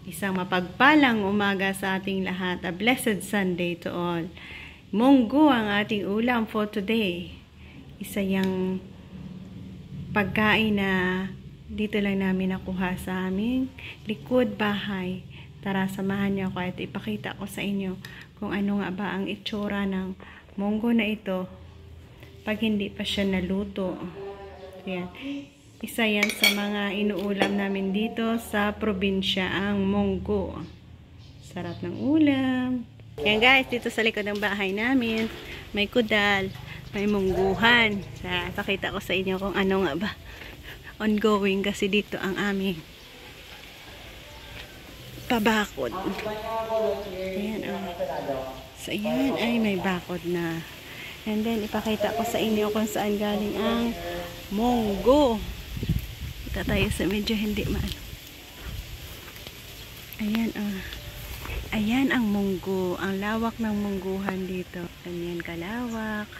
Isang mapagpalang umaga sa ating lahat. A blessed Sunday to all. Munggo ang ating ulam for today. Isa yung pagkain na dito lang namin nakuha sa aming likod bahay. Tara, samahan niyo ako at ipakita ko sa inyo kung ano nga ba ang itsura ng munggo na ito pag hindi pa siya naluto. Ayan. Isa yan sa mga inuulam namin dito sa probinsya, ang munggo. Sarap ng ulam. Yan guys, dito sa likod ng bahay namin, may kudal, may mungguhan. Pakita ko sa inyo kung ano nga ba ongoing kasi dito ang aming pabakod. Ayan, so yan ay may bakod na. And then ipakita ko sa inyo kung saan galing ang munggo. Tayo sa medyo hindi maano. Ayan, ayan ang munggo. Ang lawak ng mungguhan dito. Ganyan kalawak.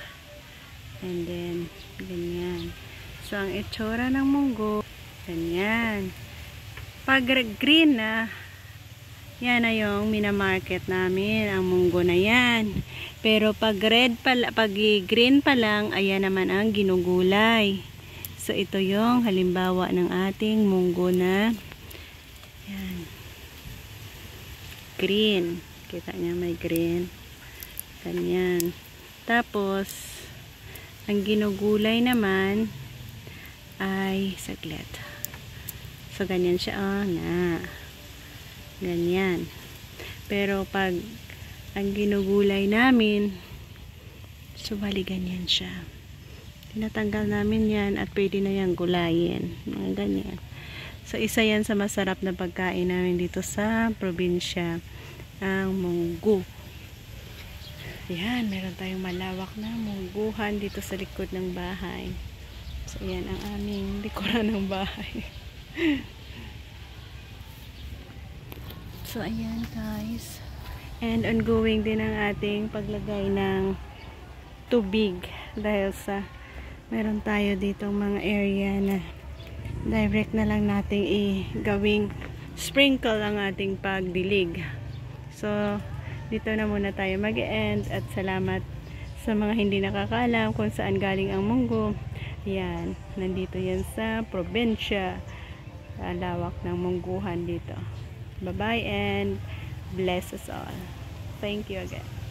And then, ganyan. So, ang itsura ng munggo, ganyan. Pag green na, yan na yung minamarket namin. Ang munggo na yan. Pero pag red pala, pag green pa lang, ayan naman ang ginugulay. So, ito yung halimbawa ng ating munggo na yan, green. Kita niya may green. Ganyan. Tapos, ang ginugulay naman ay saglit. So, ganyan siya. Na. Ganyan. Pero, pag ang ginugulay namin, so, bali ganyan siya. Tinatanggal namin yan at pwede na yan gulayin. Mga ganyan. So, isa yan sa masarap na pagkain namin dito sa probinsya. Ang munggo. Yan, meron tayong malawak na mungguhan dito sa likod ng bahay. So, yan ang aming likuran ng bahay. So, ayan guys. And ongoing din ang ating paglagay ng tubig. Dahil sa meron tayo dito mga area na direct na lang nating gawing sprinkle ang ating pagdilig. So, dito na muna tayo mag-end at salamat sa mga hindi nakakaalam kung saan galing ang munggo. Yan, nandito yan sa probinsya. Lawak ng mungguhan dito. Bye-bye and bless us all. Thank you again.